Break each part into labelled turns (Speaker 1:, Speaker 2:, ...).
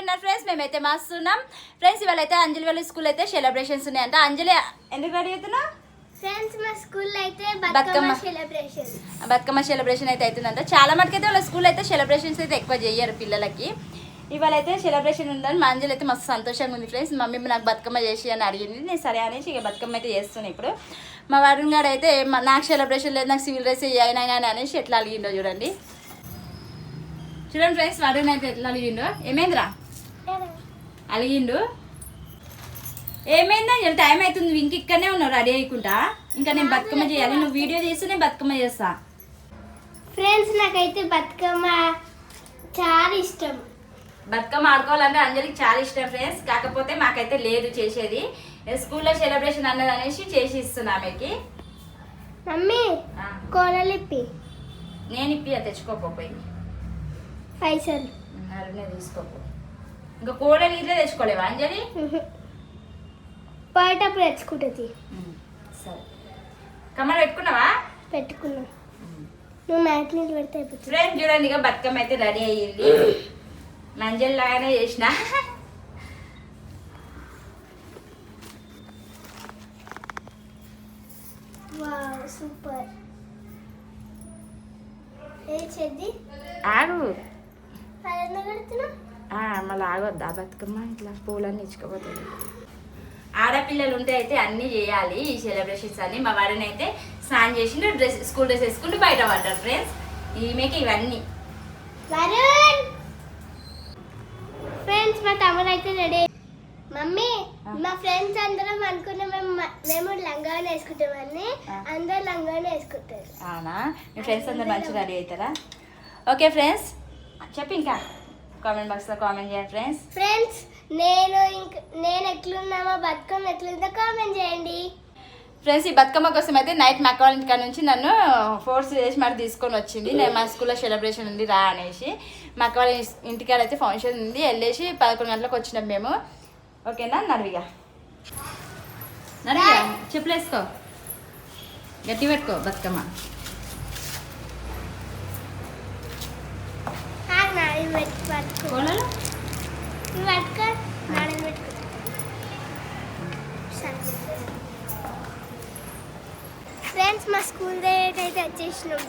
Speaker 1: ఎట్లున్నారు ఫ్రెండ్స్? మేమైతే మస్తున్నాం ఫ్రెండ్స్. ఇవాళ అయితే అంజలి వాళ్ళ స్కూల్ అయితే సెలబ్రేషన్స్ ఉన్నాయంట. అంజలి ఎందుకు రెడీ అవుతున్నావు?
Speaker 2: ఫ్రెండ్స్ మా స్కూల్ అయితే బతుకమ్మ
Speaker 1: సెలబ్రేషన్ అయితే అవుతుందంట. చాలా మటుకైతే వాళ్ళ స్కూల్ అయితే సెలబ్రేషన్స్ అయితే ఎక్కువ చేయరు పిల్లలకి. ఇవాళ అయితే సెలబ్రేషన్ ఉందని మా అంజలి అయితే మస్తు సంతోషంగా ఉంది ఫ్రెండ్స్. మమ్మీ నాకు బతుకమ్మ చేసి అని అడిగింది. నేను సరే అనేసి ఇక బతుకమ్మ అయితే చేస్తున్నాను. ఇప్పుడు మా వరుణ్ గారు అయితే నాకు సెలబ్రేషన్ లేదు, నాకు సివిల్ డ్రెస్ అయినా కానీ అనేసి ఎట్లా అడిగిండో చూడండి. చూడండి ఫ్రెండ్స్, వరుణ్ అయితే ఎట్లా అడిగిండో. ఏమైందిరా అడిగిండు? ఏమైందా? టైం అవుతుంది, ఇంక ఇక్కడనే ఉన్నావు రెడీ అయ్యకుంటా. ఇంకా నేను బతుకమ్మ చేయాలి, నువ్వు వీడియో చేస్తే నేను బతుకమ్మ చేస్తా.
Speaker 2: ఫ్రెండ్స్ నాకైతే బతుకమ్మ చాలా ఇష్టం.
Speaker 1: బతుకమ్మ ఆడుకోవాలంటే అంజలికి చాలా ఇష్టం ఫ్రెండ్స్. కాకపోతే మాకైతే లేదు చేసేది. స్కూల్లో సెలబ్రేషన్ అన్నది అనేసి చేసి ఇస్తున్నా ఆమెకి.
Speaker 2: మమ్మీ కోడలు ఇప్పి.
Speaker 1: నేను ఇప్పి తెచ్చుకోకపోయి
Speaker 2: పైసలు
Speaker 1: అరుణే తీసుకోపో. ఇంకా కోడలు ఇట్లే తెచ్చుకోలేవా అంజలి?
Speaker 2: పోయేటప్పుడు తెచ్చుకుంటుంది.
Speaker 1: సరే, కమ్మలు పెట్టుకున్నావా?
Speaker 2: పెట్టుకున్నా. నువ్వు మ్యాట్ నీళ్ళు పెడితే అయిపోతుంది.
Speaker 1: ఫ్రెండ్స్ చూడండి, ఇక బతుకమ్మ అయితే రెడీ అయ్యింది. మంజల్ లాగానే చేసిన.
Speaker 2: Wow super. ఏ చెద్ది
Speaker 1: ఆగు,
Speaker 2: అదెందుకు కడుతున్నా?
Speaker 1: మళ్ళీ ఆగొద్దా? బతుకమ్మ ఇట్లా పూలన్నీ ఇచ్చుకోపోతుంది. ఆడపిల్లలు ఉంటే అయితే అన్నీ చేయాలి ఈ సెలబ్రేషన్స్ అన్ని. మా వారిని అయితే స్నానం చేసి స్కూల్ డ్రెస్ వేసుకుంటూ బయట పడ్డారు ఫ్రెండ్స్. ఈమెకి ఇవన్నీ.
Speaker 2: వరుణ్ ఫ్రెండ్స్ మా తమ్ముడు అయితే రెడీ. మమ్మీ మా ఫ్రెండ్స్ అందరం అనుకున్నాం మేము లంగానే వేసుకుంటామని. అందరు లంగానే వేసుకుంటారు.
Speaker 1: అవునా? మీ ఫ్రెండ్స్ అందరు మంచిగా రెడీ అవుతారా? ఓకే ఫ్రెండ్స్, చెప్పి ఇంకా కామెంట్ బాక్స్లో కామెంట్ చేయండి ఫ్రెండ్స్.
Speaker 2: ఫ్రెండ్స్ నేను ఎట్లున్నామో బతుకమ్మ ఎట్లుందో కామెంట్ చేయండి
Speaker 1: ఫ్రెండ్స్. ఈ బతుకమ్మ కోసం అయితే నైట్ మా అక్క ఇంటికాడ నుంచి నన్ను ఫోర్స్ చేసి మరి తీసుకొని వచ్చింది. నేను మా స్కూల్లో సెలబ్రేషన్ ఉంది రా అనేసి. మా అక్క వాళ్ళ ఇంటికాడ అయితే ఫంక్షన్ ఉంది, వెళ్ళేసి 11 గంటలకు వచ్చినాం మేము. ఓకేనా? నడివిగా చెప్పులు వేసుకో, గట్టి పెట్టుకో బతుకమ్మ. కోడలు
Speaker 2: ఫ్రెండ్స్ మా స్కూల్ డేట్ అయితే వచ్చేసినాం.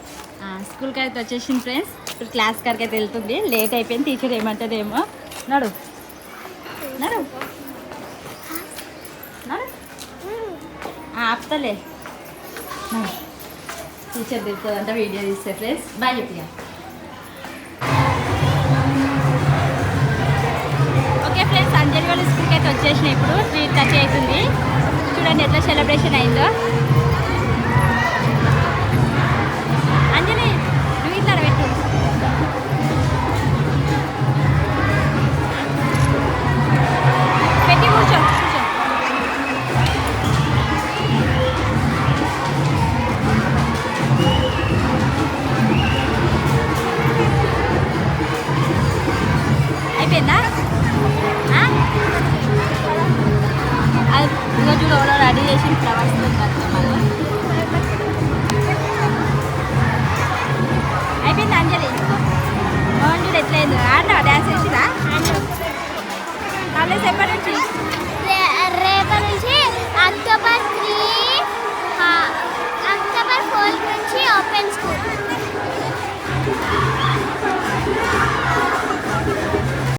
Speaker 1: స్కూల్కి అయితే వచ్చేసింది ఫ్రెండ్స్. ఇప్పుడు క్లాస్ కాడికి అయితే వెళ్తుంది. లేట్ అయిపోయింది, టీచర్ ఏమంటదేమో. నడు నడు నడు, ఆపుతలే. టీచర్ తిరుగుతుందంట వీడియో తీస్తే ఫ్రెండ్స్. బాయ్ చెప్పిగా. ఓకే ఫ్రెండ్స్, అంజలి వాళ్ళ స్కూల్కి అయితే వచ్చేసినాయి. ఇప్పుడు 3:30 అవుతుంది. చూడండి ఎట్లా సెలబ్రేషన్ అయిందో. అంజలి నువ్వు ఇట్లా పెట్టు. పెట్టి కూర్చో కూర్చో. అయిపోయిందా? అది ఈరోజు ఎవరో రెడీ చేసి ఫ్లవర్స్ అయిపోయింది. అంజలి మోహన్ చూడు ఎట్లయింది. ఆడినా డ్యాన్స్ చేసిరా? కాలేజ్ ఎప్పటి